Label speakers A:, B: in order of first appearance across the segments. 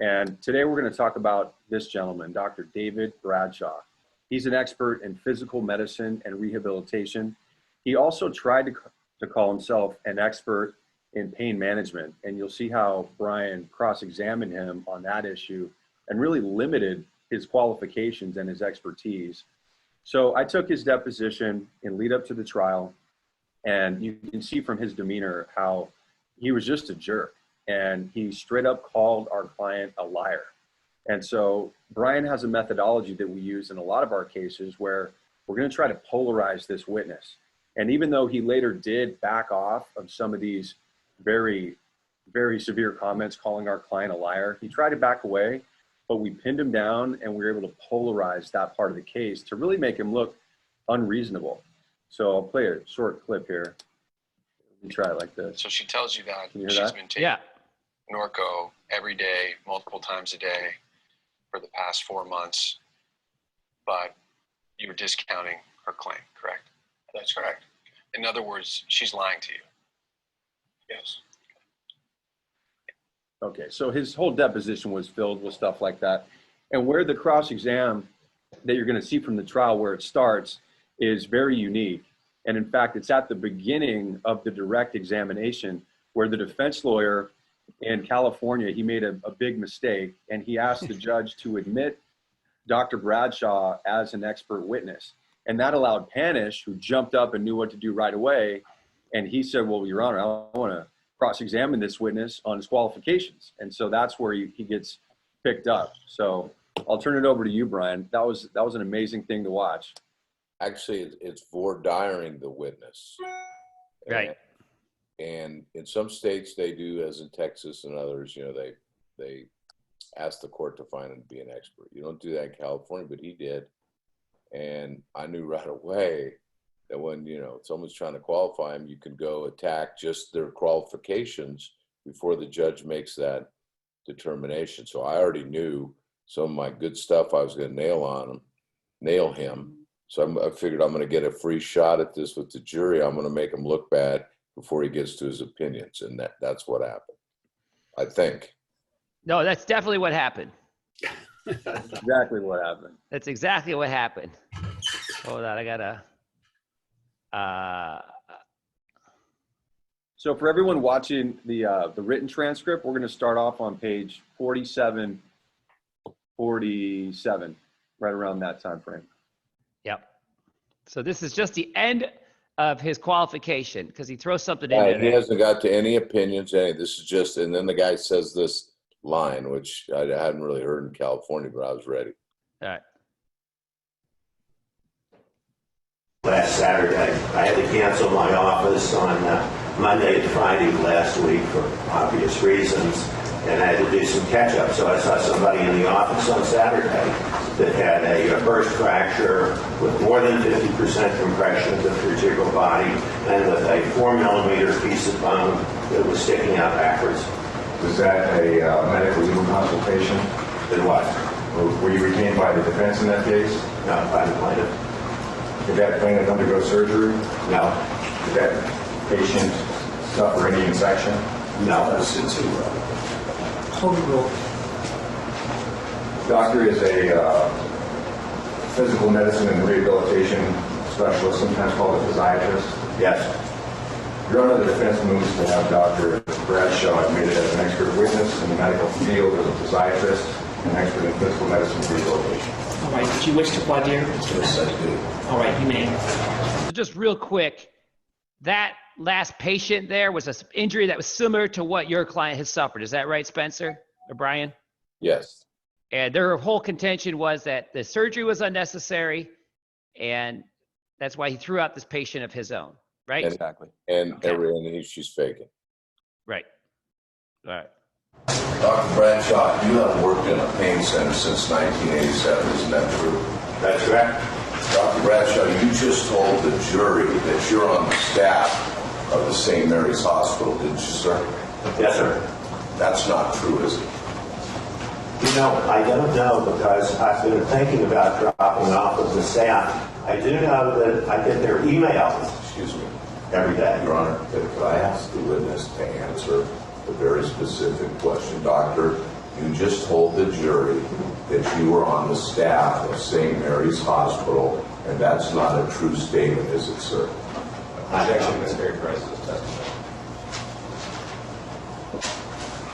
A: And today we're going to talk about this gentleman, Dr. David Bradshaw. He's an expert in physical medicine and rehabilitation. He also tried to call himself an expert in pain management. And you'll see how Brian cross-examined him on that issue and really limited his qualifications and his expertise. So I took his deposition in lead up to the trial, and you can see from his demeanor how he was just a jerk. And he straight up called our client a liar. And so Brian has a methodology that we use in a lot of our cases where we're going to try to polarize this witness. And even though he later did back off of some of these very, very severe comments calling our client a liar, he tried to back away, but we pinned him down and we were able to polarize that part of the case to really make him look unreasonable. So I'll play a short clip here. Let me try it like this.
B: So she tells you that
A: she's
B: been taking Norco every day, multiple times a day for the past 4 months, but you were discounting her claim, correct?
C: That's correct.
B: In other words, she's lying to you.
C: Yes.
A: Okay, so his whole deposition was filled with stuff like that. And where the cross-exam that you're going to see from the trial where it starts is very unique. And in fact, it's at the beginning of the direct examination where the defense lawyer in California, he made a big mistake, and he asked the judge to admit Dr. Bradshaw as an expert witness. And that allowed Panish, who jumped up and knew what to do right away, and he said, well, Your Honor, I want to cross-examine this witness on his qualifications. And so that's where he gets picked up. So I'll turn it over to you, Brian. That was an amazing thing to watch.
D: Actually, it's voir diring the witness.
E: Right.
D: And in some states they do, as in Texas and others, they ask the court to find him to be an expert. You don't do that in California, but he did. And I knew right away that when, someone's trying to qualify him, you can go attack just their qualifications before the judge makes that determination. So I already knew some of my good stuff I was going to nail him. So I figured I'm going to get a free shot at this with the jury. I'm going to make him look bad before he gets to his opinions. And that's what happened, I think.
E: No, that's definitely what happened.
A: Exactly what happened.
E: That's exactly what happened. Hold on, I gotta.
A: So for everyone watching the written transcript, we're going to start off on page 47, right around that time frame.
E: Yep. So this is just the end of his qualification because he throws something in there.
D: He hasn't got to any opinions. This is just, and then the guy says this line, which I hadn't really heard in California, but I was ready.
E: All right.
C: Last Saturday, I had to cancel my office on Monday and Friday last week for obvious reasons, and I had to do some catch-up. So I saw somebody in the office on Saturday that had a burst fracture with more than 50% compression of the vertebral body and with a 4-millimeter piece of bone that was sticking out backwards.
F: Was that a medical legal consultation?
C: Then what?
F: Were you retained by the defense in that case?
C: No, by the plaintiff.
F: Did that plaintiff undergo surgery?
C: No.
F: Did that patient suffer any infection?
C: No.
G: Hold the roll.
F: Doctor is a physical medicine and rehabilitation specialist, sometimes called a physiatrist.
C: Yes.
F: Your Honor, the defense moves to have Dr. Bradshaw admitted as an expert witness in the medical field as a physiatrist and an expert in physical medicine and rehabilitation.
G: All right, did you wish to voir dire?
F: Yes, I do.
G: All right, you may.
E: So just real quick, that last patient there was an injury that was similar to what your client has suffered. Is that right, Spencer or Brian?
D: Yes.
E: And their whole contention was that the surgery was unnecessary, and that's why he threw out this patient of his own, right?
A: Exactly.
D: And
E: Okay.
D: she's faking.
E: Right. All right.
H: Dr. Bradshaw, you have worked in a pain center since 1987, isn't that true?
C: That's correct.
H: Dr. Bradshaw, you just told the jury that you're on the staff of the St. Mary's Hospital, didn't you, sir?
C: Yes, sir.
H: That's not true, is it?
C: I don't know because I've been thinking about dropping off of the staff. I do know that I get their emails.
H: Excuse me.
C: Every day.
H: Your Honor, could I ask the witness to answer a very specific question? Doctor, You just told the jury that you were on the staff of St. Mary's Hospital, and that's not a true statement, is it, sir?
A: Objection, Ms. Price's testimony.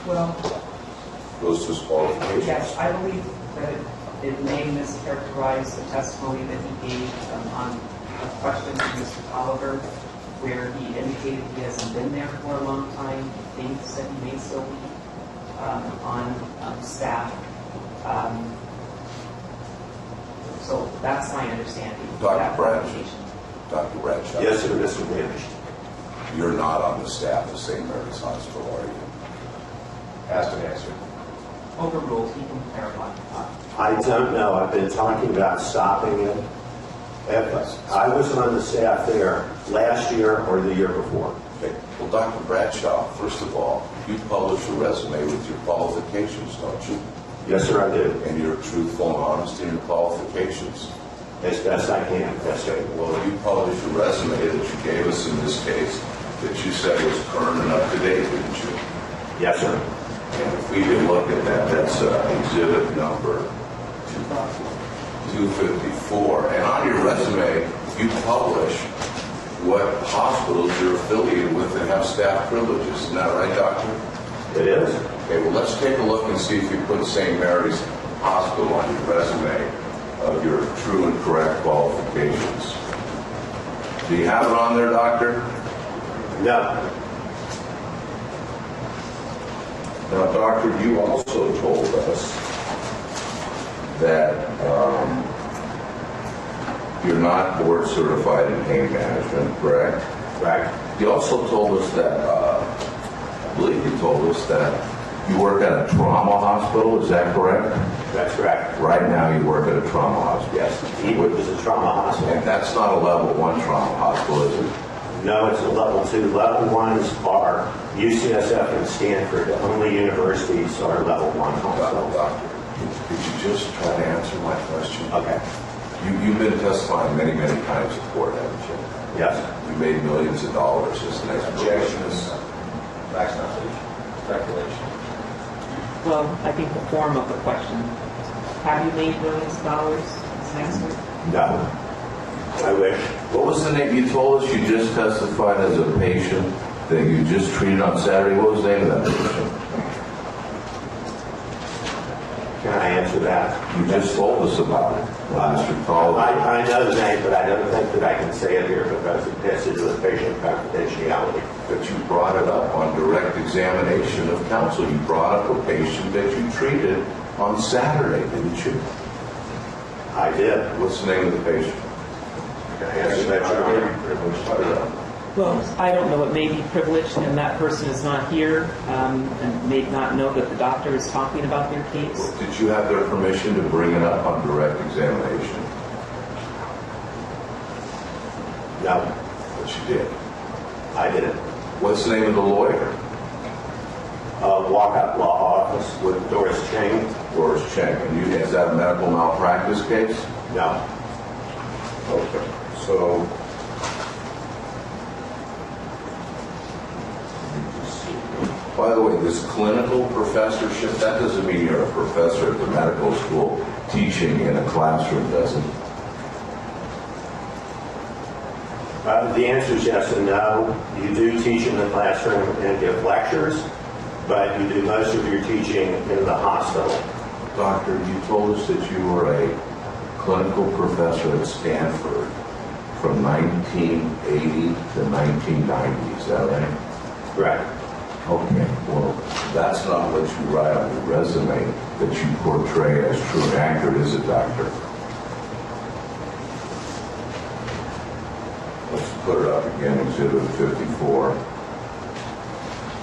I: Well,
H: Goes to disqualification.
I: yes, I believe that it may mischaracterize the testimony that he gave on a question to Mr. Oliver, where he indicated he hasn't been there for a long time. He thinks that he may still be on staff. So that's my understanding. of
H: Dr.
I: that
H: Bradshaw.
I: application.
H: Dr. Bradshaw.
C: Yes, sir, Mr. Panish.
H: You're not on the staff of St. Mary's Hospital, are you?
A: Asked and answered.
I: Overruled, he can clarify.
C: I don't know. I've been talking about stopping it. If I was on the staff there last year or the year before.
H: Okay. Well, Dr. Bradshaw, first of all, you publish a resume with your qualifications, don't you?
C: Yes, sir, I do.
H: And you're truthful and honest in your qualifications.
C: As best I can. Yes, sir.
H: Well, you published a resume that you gave us in this case that you said was current and up to date, didn't you?
C: Yes, sir.
H: And if we can look at that, that's exhibit number 254. And on your resume, you publish what hospitals you're affiliated with that have staff privileges. Isn't that right, doctor?
C: It is.
H: Okay, well, let's take a look and see if you put St. Mary's Hospital on your resume of your true and correct qualifications. Do you have it on there, doctor?
C: No.
H: Now, doctor, you also told us that you're not board certified in pain management, correct?
C: Right.
H: You also told us that, I believe you told us that you work at a trauma hospital, is that correct?
C: That's correct.
H: Right now you work at a trauma hospital.
C: Yes. Eatwood is a trauma hospital.
H: And that's not a level 1 trauma hospital, is it?
C: No, it's a level 2. Level 1s are UCSF and Stanford. The only universities are level 1 hospitals.
H: Doctor, could you just try to answer my question?
C: Okay.
H: You've been testifying many, many times in court, haven't you?
C: Yes.
H: You made millions of dollars as an
A: Objection.
H: expert.
A: Facts not speculation.
I: Well, I think the form of the question. Have you made millions of dollars as an expert?
C: No. I wish.
H: What was the name? You told us you just testified as a patient that you just treated on Saturday. What was the name of that patient?
C: Can I answer that?
H: You just told us about it, Mr. Tall.
C: I know the name, but I don't think that I can say it here because it has to do with patient confidentiality.
H: But you brought it up on direct examination of counsel. You brought up a patient that you treated on Saturday, didn't you?
C: I did.
H: What's the name of the patient?
C: Can I answer that, Your Honor?
I: Well, I don't know. It may be privileged, and that person is not here, and may not know that the doctor is talking about their case.
H: Did you have their permission to bring it up on direct examination?
C: No,
H: But you did.
C: I didn't.
H: What's the name of the lawyer?
C: Walk-up law office with Doris Chang.
H: Doris Cheng. And is that a medical malpractice case?
C: No.
H: Okay. So, by the way, this clinical professorship, that doesn't mean you're a professor at the medical school teaching in a classroom, does it?
C: The answer is yes and no. You do teach in the classroom and give lectures, but you do most of your teaching in the hospital.
H: Doctor, you told us that you were a clinical professor at Stanford from 1980 to 1990, is that right?
C: Correct.
H: Okay, well, that's not what you write on your resume that you portray as true and accurate, is it, doctor? Let's put it up again, Exhibit 54.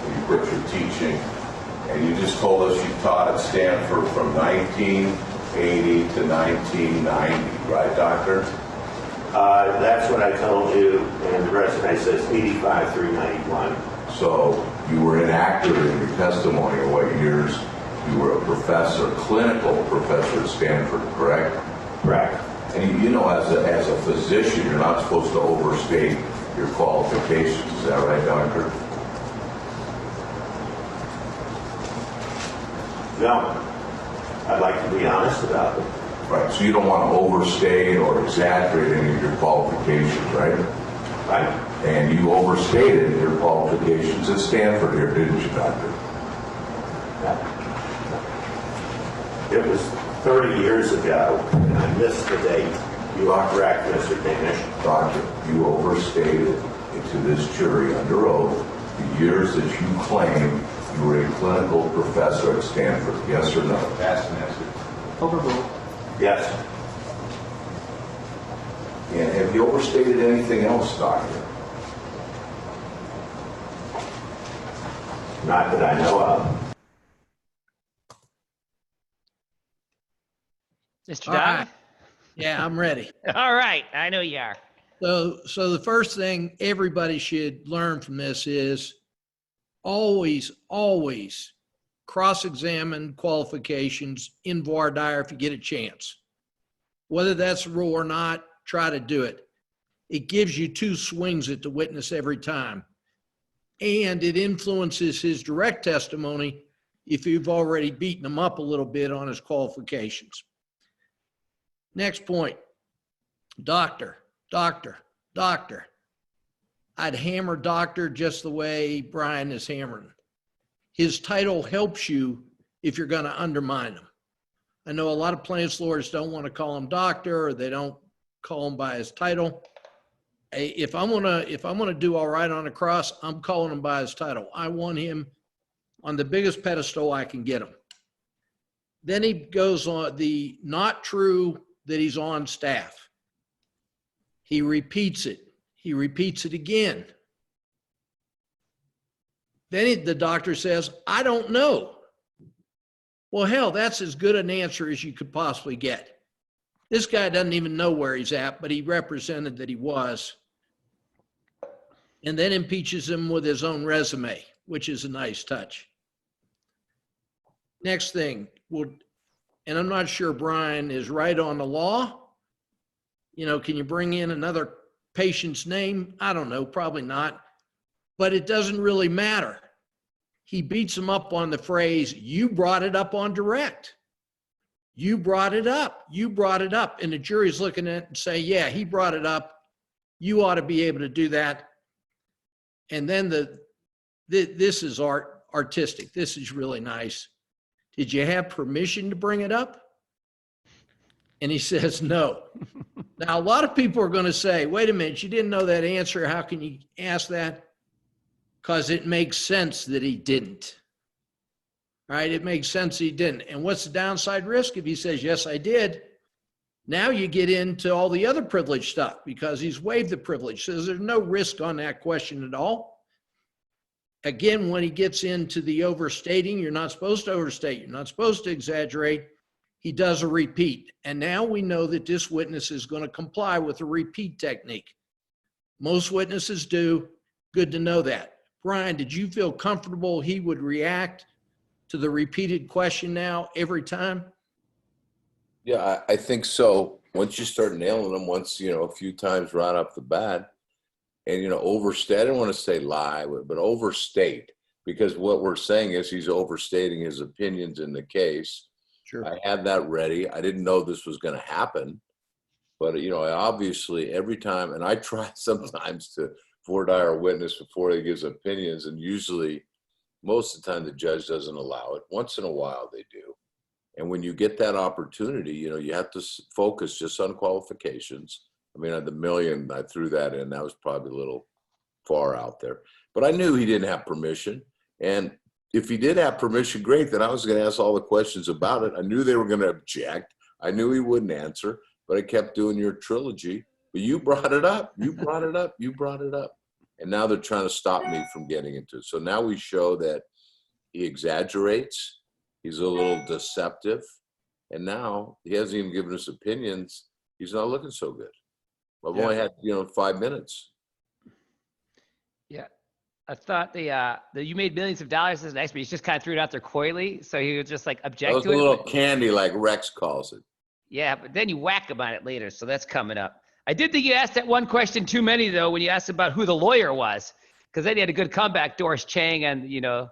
H: You put your teaching, and you just told us you taught at Stanford from 1980 to 1990, right, doctor?
C: That's what I told you, and the resume says 85 through 91.
H: So you were inaccurate in your testimony of what years you were a professor, clinical professor at Stanford, correct?
C: Correct.
H: And you know, as a physician, you're not supposed to overstate your qualifications. Is that right, doctor?
C: No. I'd like to be honest about it.
H: Right, so you don't want to overstate or exaggerate any of your qualifications, right?
C: Right?
H: And you overstated your qualifications at Stanford here, didn't you, Doctor?
C: It was 30 years ago, and I missed the date. You are correct, Mr. Panish.
H: Doctor, you overstated to this jury under oath the years that you claim you were a clinical professor at Stanford. Yes or no?
F: Ask and answer.
G: Overruled.
C: Yes.
H: And have you overstated anything else, Doctor?
C: Not that I know of.
E: Mr.
J: All
E: Dodd?
J: right. Yeah, I'm ready.
E: All right. I know you are.
J: So the first thing everybody should learn from this is always cross-examine qualifications in voir dire if you get a chance. Whether that's a rule or not, try to do it. It gives you two swings at the witness every time. And it influences his direct testimony if you've already beaten him up a little bit on his qualifications. Next point, doctor. I'd hammer doctor just the way Brian is hammering. His title helps you if you're going to undermine him. I know a lot of plaintiffs' lawyers don't want to call him doctor, or they don't call him by his title. If I'm gonna do all right on a cross, I'm calling him by his title. I want him on the biggest pedestal I can get him. Then he goes on the not true that he's on staff. He repeats it. He repeats it again. Then the doctor says, I don't know. Well, hell, that's as good an answer as you could possibly get. This guy doesn't even know where he's at, but he represented that he was. And then impeaches him with his own resume, which is a nice touch. Next thing, and I'm not sure Brian is right on the law. You know, can you bring in another patient's name? I don't know, probably not. But it doesn't really matter. He beats him up on the phrase, you brought it up on direct. You brought it up. You brought it up. And the jury's looking at it and say, yeah, he brought it up. You ought to be able to do that. And then this is artistic. This is really nice. Did you have permission to bring it up? And he says, no. Now, a lot of people are going to say, wait a minute, you didn't know that answer. How can you ask that? Because it makes sense that he didn't. Right? It makes sense he didn't. And what's the downside risk? If he says, yes, I did, now you get into all the other privilege stuff because he's waived the privilege. So there's no risk on that question at all. Again, when he gets into the overstating, you're not supposed to overstate. You're not supposed to exaggerate. He does a repeat. And now we know that this witness is going to comply with a repeat technique. Most witnesses do. Good to know that. Brian, did you feel comfortable he would react to the repeated question now every time?
D: Yeah, I think so. Once you start nailing them, once, a few times right off the bat, and, overstate, I don't want to say lie, but overstate, because what we're saying is he's overstating his opinions in the case.
J: Sure.
D: I had that ready. I didn't know this was going to happen, but, I obviously every time, and I try sometimes to voir dire a witness before he gives opinions, and usually most of the time the judge doesn't allow it. Once in a while they do. And when you get that opportunity, you have to focus just on qualifications. I mean, at the million, I threw that in. That was probably a little far out there. But I knew he didn't have permission. And if he did have permission, great, then I was going to ask all the questions about it. I knew they were going to object. I knew he wouldn't answer, but I kept doing your trilogy. But you brought it up. You brought it up. You brought it up. And now they're trying to stop me from getting into it. So now we show that he exaggerates. He's a little deceptive. And now he hasn't even given us opinions. He's not looking so good. I've only had, 5 minutes.
E: Yeah. I thought you made millions of dollars as an expert. He just kind of threw it out there coyly. So he would just object
D: That was
E: to
D: a
E: it.
D: little candy, like Rex calls it.
E: Yeah, but then you whack him on it later. So that's coming up. I did think you asked that one question too many, though, when you asked about who the lawyer was. Because then he had a good comeback, Doris Chang, and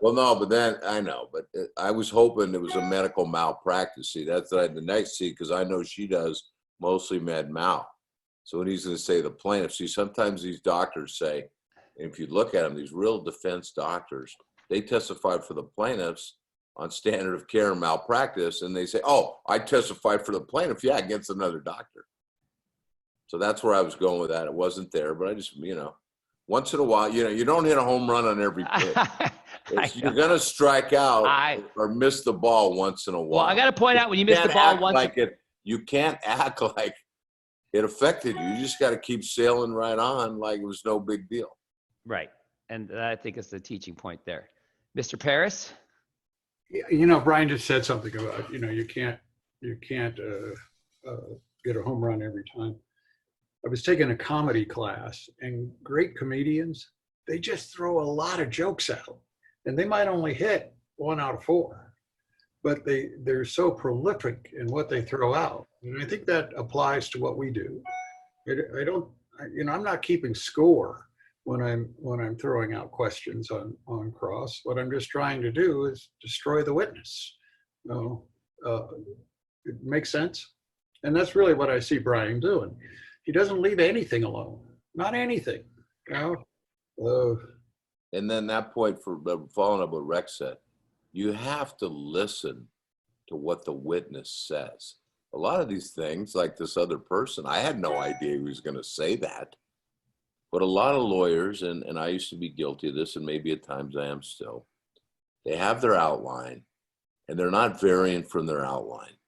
D: Well, no, but then I know, but I was hoping it was a medical malpractice. See, that's the next because I know she does mostly med mal. So when he's going to say the plaintiff, see, sometimes these doctors say, and if you look at them, these real defense doctors, they testified for the plaintiffs on standard of care and malpractice, and they say, "Oh, I testified for the plaintiff, yeah, against another doctor." So that's where I was going with that. It wasn't there, but I just, once in a while, you don't hit a home run on every pitch. You're going to strike out or miss the ball once in a while.
E: Well, I got to point out when you miss the ball once.
D: You can't act like it affected you. You just got to keep sailing right on like it was no big deal.
E: Right. And I think it's the teaching point there. Mr. Parris?
K: Brian just said something about, you can't get a home run every time. I was taking a comedy class, and great comedians, they just throw a lot of jokes out, and they might only hit 1 out of 4, but they're so prolific in what they throw out. And I think that applies to what we do. I'm not keeping score when I'm throwing out questions on cross. What I'm just trying to do is destroy the witness. It makes sense. And that's really what I see Brian doing. He doesn't leave anything alone, not anything.
D: And then that point, for following up what Rex said, you have to listen to what the witness says. A lot of these things, like this other person, I had no idea he was going to say that. But a lot of lawyers, and I used to be guilty of this, and maybe at times I am still, they have their outline, and they're not varying from their outline.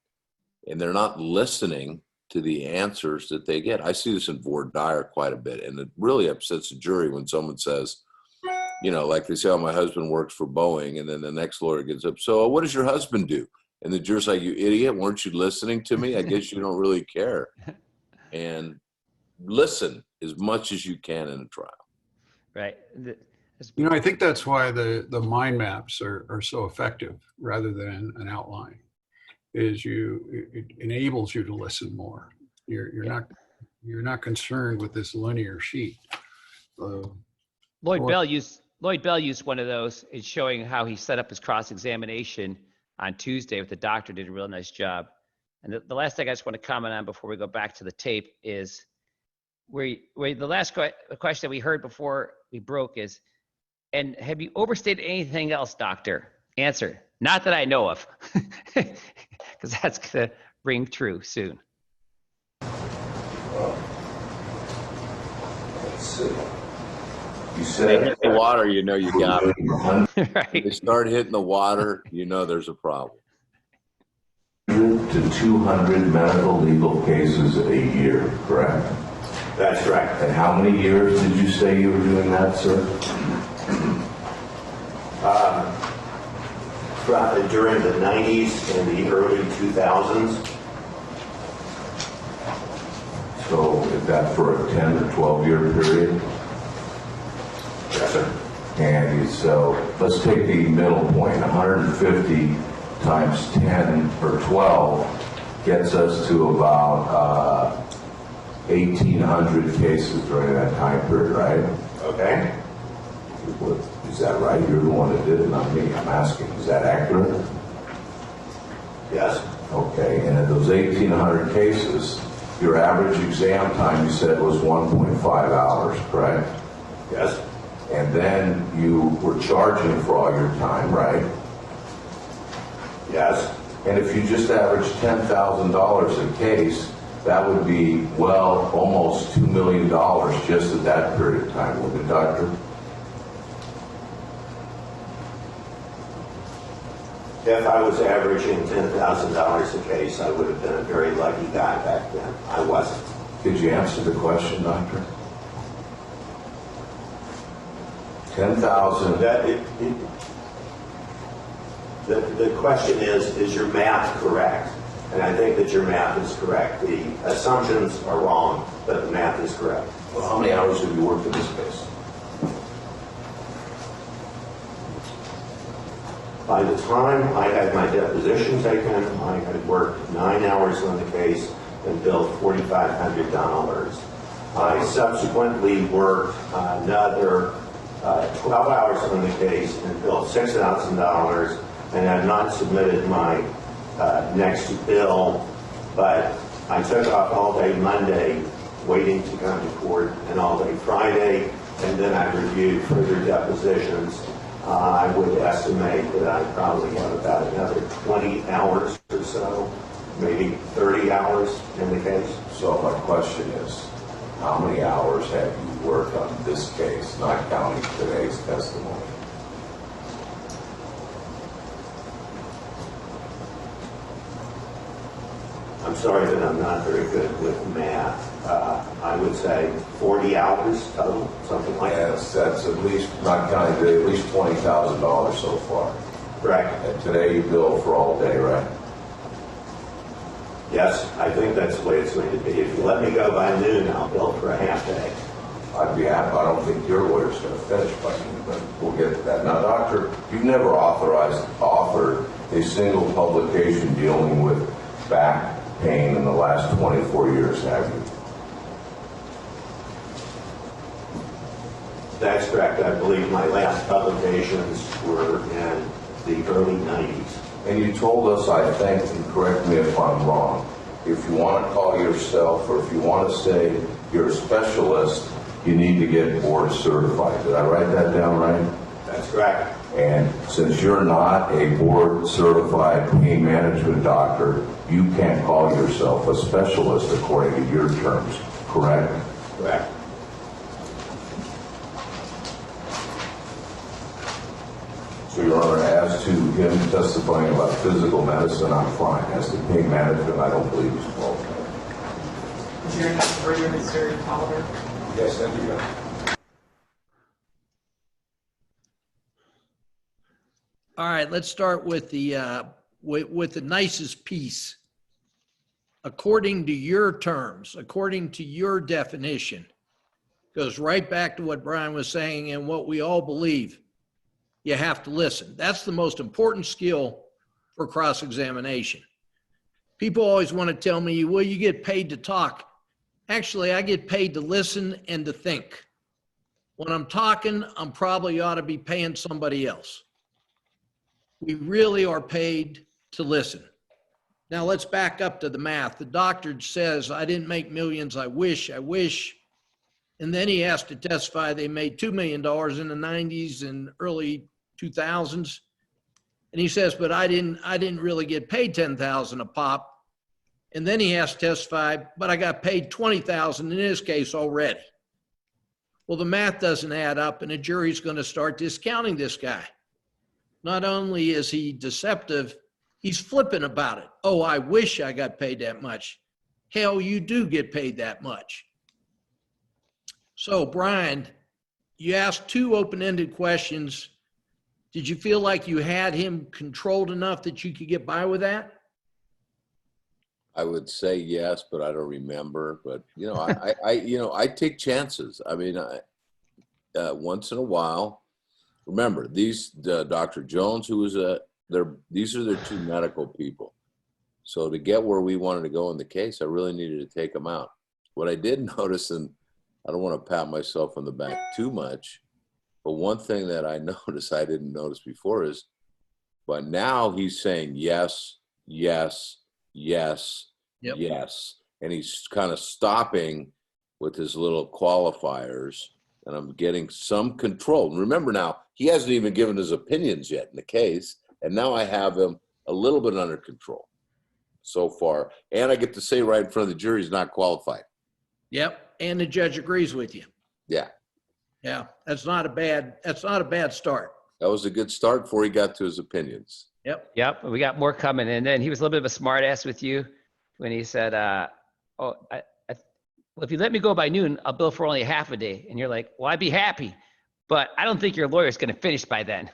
D: And they're not listening to the answers that they get. I see this in Voir quite a bit, and it really upsets the jury when someone says, like they say, "Oh, my husband works for Boeing," and then the next lawyer gets up, "So what does your husband do?" And the juror's like, "You idiot, weren't you listening to me? I guess you don't really care." And listen as much as you can in a trial.
E: Right.
K: I think that's why the mind maps are so effective rather than an outline. It enables you to listen more. You're not concerned with this linear sheet.
E: Lloyd Bell used one of those in showing how he set up his cross-examination on Tuesday with the doctor. Did a real nice job. And the last thing I just want to comment on before we go back to the tape is where the last question that we heard before we broke is, and have you overstated anything else, doctor? Answer, not that I know of, because that's going to ring true soon.
C: Let's see. You
D: They
C: said
D: hit the water, you got it.
E: Right.
D: They start hitting the water, there's a problem.
H: 100 to 200 medical legal cases a year, correct?
C: that's right.
H: And how many years did you say you were doing that, sir?
C: During the 90s and the early 2000s.
H: So is that for a 10 to 12 year period?
C: Yes, sir.
H: And so let's take the middle point. 150 times 10 or 12 gets us to about 1,800 cases during that time period, right?
C: Okay.
H: Is that right? You're the one that did it, not me. I'm asking, is that accurate?
C: Yes.
H: Okay, and in those 1,800 cases, your average exam time, you said, was 1.5 hours, correct?
C: Yes.
H: And then you were charging for all your time, right?
C: Yes.
H: And if you just averaged $10,000 a case, that would be, well, almost $2 million just at that period of time, wouldn't it, doctor?
C: If I was averaging $10,000 a case, I would have been a very lucky guy back then. I wasn't.
H: Did you answer the question, doctor? 10,000.
C: The question is your math correct? And I think that your math is correct. The assumptions are wrong, but the math is correct.
H: Well, how many hours have you worked in this case?
C: By the time I had my deposition taken, I had worked 9 hours on the case and billed $4,500. I subsequently worked another 12 hours on the case and billed $6,000, and I've not submitted my next bill, but I took off all day Monday waiting to come to court and all day Friday, and then I reviewed further depositions. I would estimate that I probably have about another 20 hours or so, maybe 30 hours in the case.
H: So my question is, how many hours have you worked on this case, not counting today's testimony?
C: I'm sorry that I'm not very good with math. I would say 40 hours total, something like that.
H: Yes, that's at least, not counting today, at least $20,000 so far.
C: Correct.
H: And today you bill for all day, right?
C: Yes, I think that's the way it's going to be. If you let me go by noon, I'll bill for a half day.
H: I'd be happy. I don't think your lawyer's going to finish by noon, but we'll get to that. Now, doctor, you've never authored a single publication dealing with back pain in the last 24 years, have you?
C: That's correct. I believe my last publications were in the early 90s.
H: And you told us, I think, and correct me if I'm wrong, if you want to call yourself or if you want to say you're a specialist, you need to get board certified. Did I write that down right?
C: That's correct.
H: And since you're not a board certified pain management doctor, you can't call yourself a specialist according to your terms, correct?
C: Correct.
H: So, Your Honor, as to him testifying about physical medicine, I'm fine. As to pain management, I don't believe he's qualified.
I: Is there any further, Mr. Oliver?
H: Yes, thank you, Your Honor.
J: All right, let's start with the nicest piece. According to your terms, according to your definition, goes right back to what Brian was saying and what we all believe. You have to listen. That's the most important skill for cross-examination. People always want to tell me, well, you get paid to talk. Actually, I get paid to listen and to think. When I'm talking, I'm probably ought to be paying somebody else. We really are paid to listen. Now let's back up to the math. The doctor says, I didn't make millions, I wish. And then he has to testify they made $2 million in the 90s and early 2000s. And he says, but I didn't really get paid $10,000 a pop. And then he has to testify, but I got paid $20,000 in this case already. Well, the math doesn't add up and a jury's going to start discounting this guy. Not only is he deceptive, he's flippant about it. Oh, I wish I got paid that much. Hell, you do get paid that much. So, Brian, you asked two open-ended questions. Did you feel like you had him controlled enough that you could get by with that?
D: I would say yes, but I don't remember. But I take chances. I mean, once in a while. Remember, these Dr. Jones, who was these are their two medical people. So to get where we wanted to go in the case, I really needed to take them out. What I did notice, and I don't want to pat myself on the back too much, but one thing that I noticed I didn't notice before is, but now he's saying yes, yes, yes,
J: Yep.
D: yes. And he's kind of stopping with his little qualifiers, and I'm getting some control. And remember now, he hasn't even given his opinions yet in the case, and now I have him a little bit under control so far. And I get to say right in front of the jury he's not qualified.
J: Yep, and the judge agrees with you.
D: Yeah.
J: Yeah, that's not a bad start.
D: That was a good start before he got to his opinions.
E: Yep. We got more coming. And then he was a little bit of a smart ass with you when he said, well, if you let me go by noon, I'll bill for only half a day. And you're like, well, I'd be happy, but I don't think your lawyer's going to finish by then.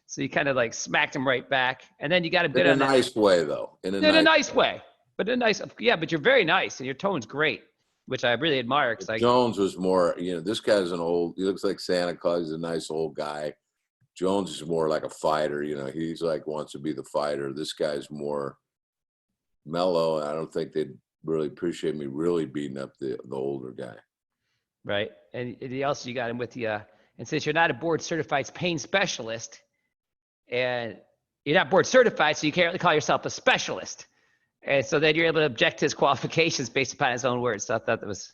E: So you kind of like smacked him right back. And then you got a bit
D: in a nice way, though. In a nice way.
E: But but you're very nice and your tone's great, which I really admire.
D: Jones was more, this guy's he looks like Santa Claus. He's a nice old guy. Jones is more like a fighter. He's like wants to be the fighter. This guy's more mellow. I don't think they'd really appreciate me really beating up the older guy.
E: Right. And also you got him with the And since you're not a board certified pain specialist, and you're not board certified, so you can't really call yourself a specialist. And so then you're able to object to his qualifications based upon his own words. So I thought that was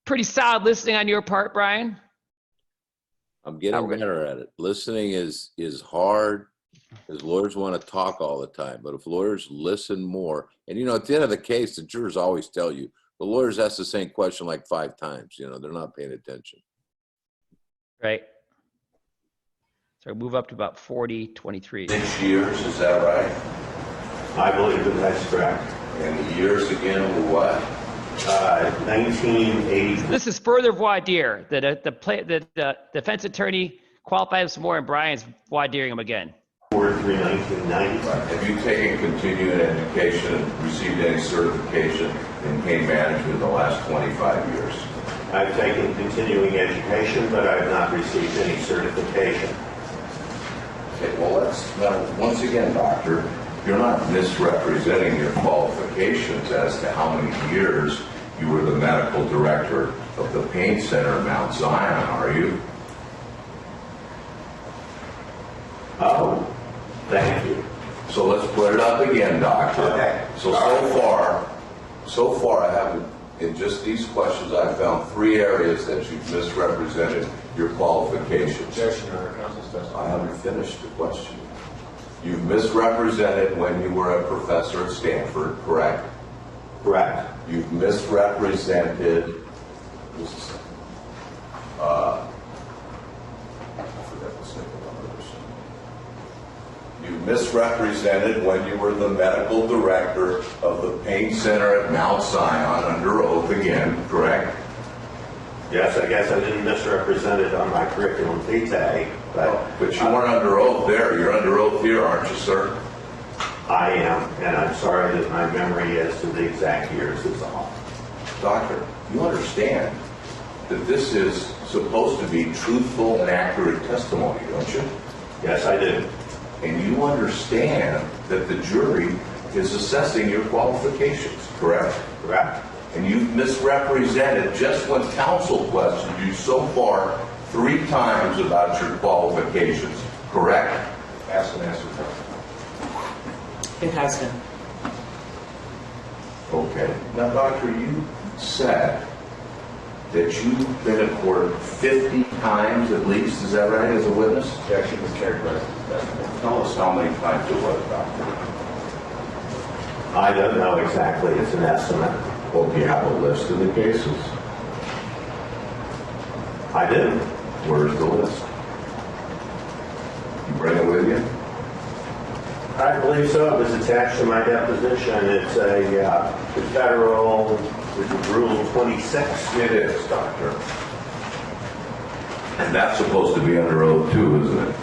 E: pretty solid listening on your part, Brian.
D: I'm getting better at it. Listening is hard because lawyers want to talk all the time. But if lawyers listen more, and at the end of the case, the jurors always tell you, the lawyers ask the same question like 5 times. They're not paying attention.
E: Right. So move up to about 40-23.
H: 6 years, is that right?
C: I believe that that's correct.
H: And the years again were what?
C: 1980.
E: This is further voir dire. The defense attorney qualifies more, and Brian's voir direing him again.
C: 1990.
H: Have you taken continuing education and received any certification in pain management in the last 25 years?
C: I've taken continuing education, but I have not received any certification.
H: Okay, well, now, once again, doctor, you're not misrepresenting your qualifications as to how many years you were the medical director of the pain center at Mount Zion, are you?
C: Oh, thank you.
H: So let's put it up again, doctor.
C: Okay.
H: So far I haven't, in just these questions, I've found 3 areas that you've misrepresented your qualifications.
F: Objection, Your Honor. Counsel's testimony.
H: I haven't finished the question. You've misrepresented when you were a professor at Stanford, correct?
C: Correct.
H: You've misrepresented, I forgot the second one. You misrepresented when you were the medical director of the pain center at Mount Zion under oath again, correct?
C: Yes, I guess I didn't misrepresent it on my curriculum vitae,
H: But you weren't under oath there. You're under oath here, aren't you, sir?
C: I am, and I'm sorry that my memory as to the exact years is off.
H: Doctor, you understand that this is supposed to be truthful and accurate testimony, don't you?
C: Yes, I do.
H: And you understand that the jury is assessing your qualifications, correct?
C: Correct.
H: And you've misrepresented just when counsel questioned you so far 3 times about your qualifications, correct?
F: Ask and answer.
I: It has been.
H: Okay. Now, doctor, you said that you've been in court 50 times at least, is that right, as a witness?
F: Objection is characterized as testimony.
H: Tell us how many times it was, doctor.
C: I don't know exactly. It's an estimate.
H: Well, do you have a list of the cases?
C: I do.
H: Where's the list? You bring it with you?
C: I believe so. It was attached to my deposition. It's a federal Rule 26.
H: It is, doctor. And that's supposed to be under oath too, isn't it?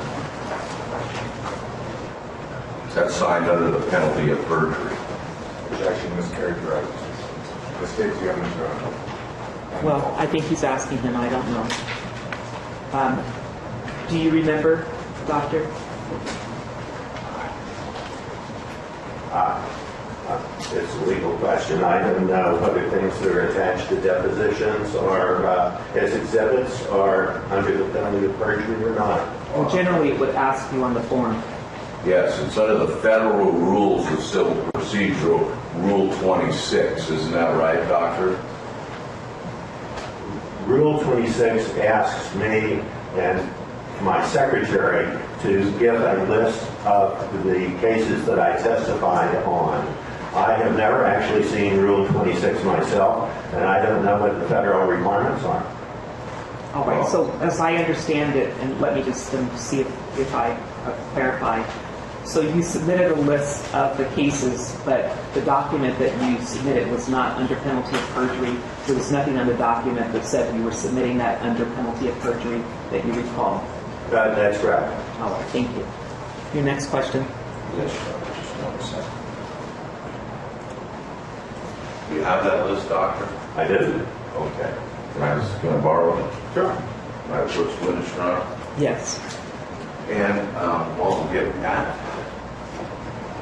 H: That's signed under the penalty of perjury.
F: Objection mischaracterized. This case, you haven't shown.
I: Well, I think he's asking him. I don't know. Do you remember, Doctor?
C: It's a legal question. I don't know whether things that are attached to depositions or as exhibits are under the penalty of perjury or not.
I: Well, generally, it would ask you on the form.
H: Yes, it's under the federal rules of civil procedure, Rule 26. Isn't that right, doctor?
C: Rule 26 asks me and my secretary to give a list of the cases that I testified on. I have never actually seen Rule 26 myself, and I don't know what the federal requirements are.
I: All right, so as I understand it, and let me just see if I clarify. So you submitted a list of the cases, but the document that you submitted was not under penalty of perjury. There was nothing on the document that said you were submitting that under penalty of perjury that you recall.
C: That's correct.
I: All right, thank you. Your next question.
H: Yes, doctor. Just 1 second. Do you have that list, doctor?
C: I do.
H: Okay. Can I borrow it?
C: Sure.
H: Can I put witness on?
I: Yes.
H: And while we're getting that,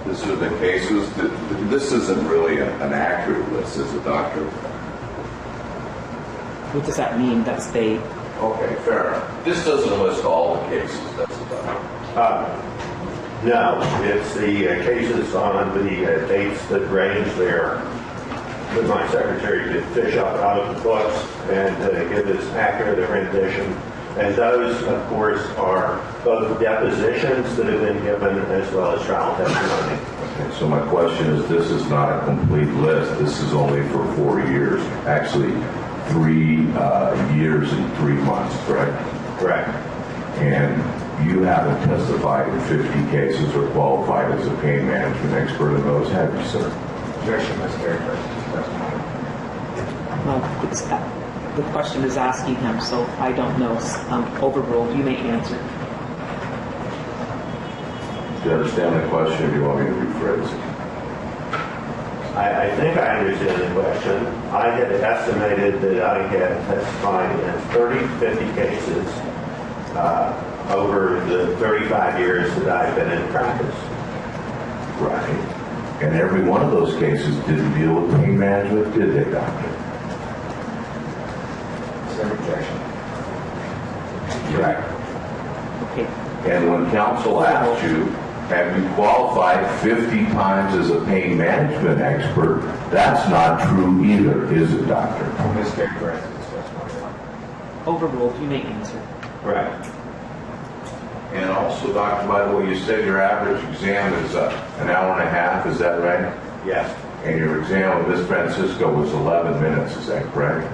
H: these are the cases that this isn't really an accurate list, is it, doctor?
I: What does that mean? That's they.
H: Okay, fair enough. This doesn't list all the cases, that's about.
C: No, it's the cases on the dates that range there that my secretary did fish up out of the books and give us accurate rendition. And those, of course, are both depositions that have been given as well as trial testimony.
H: Okay, so my question is, this is not a complete list. This is only for 4 years. Actually, 3 years and 3 months, correct?
C: Correct.
H: And you haven't testified in 50 cases or qualified as a pain management expert in those, have you, sir?
F: Objection, Ms. Carey.
I: Well, the question is asking him, so I don't know. Overruled. You may answer.
H: Do you understand the question, or do you want me to rephrase it?
C: I think I understand the question. I had estimated that I had testified in 30 to 50 cases over the 35 years that I've been in practice.
H: Right. And every one of those cases didn't deal with pain management, did they, doctor?
F: Objection.
H: Right.
I: Okay.
H: And when counsel asked you, have you qualified 50 times as a pain management expert, that's not true either, is it, doctor?
F: Ms. Carey, granted this testimony.
I: Overruled. You may answer.
C: Right.
H: And also, doctor, by the way, you said your average exam is an hour and a half, is that right?
C: Yes.
H: And your exam with Miss Francisco was 11 minutes, is that correct?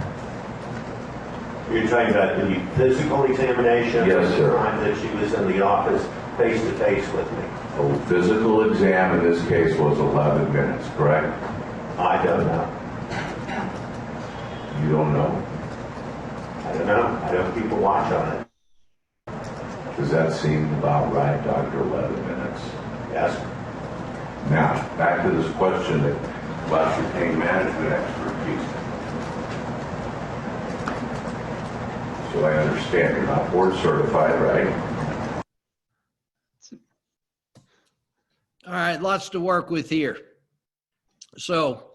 C: You're talking about the physical examination?
H: Yes, sir.
C: The time that she was in the office face to face with me.
H: The physical exam in this case was 11 minutes, correct?
C: I don't know.
H: You don't know?
C: I don't know. I don't keep a watch on it.
H: Does that seem about right, Doctor? 11 minutes.
C: Yes.
H: Now, back to this question about your pain management expertise. So I understand you're not board certified, right?
J: All right, lots to work with here. So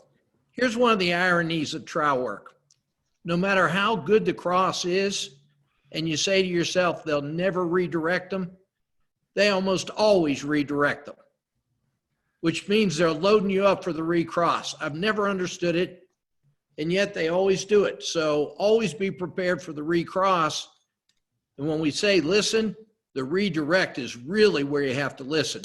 J: here's one of the ironies of trial work. No matter how good the cross is, and you say to yourself, they'll never redirect them, they almost always redirect them, which means they're loading you up for the recross. I've never understood it, and yet they always do it. So always be prepared for the recross. And when we say listen, the redirect is really where you have to listen.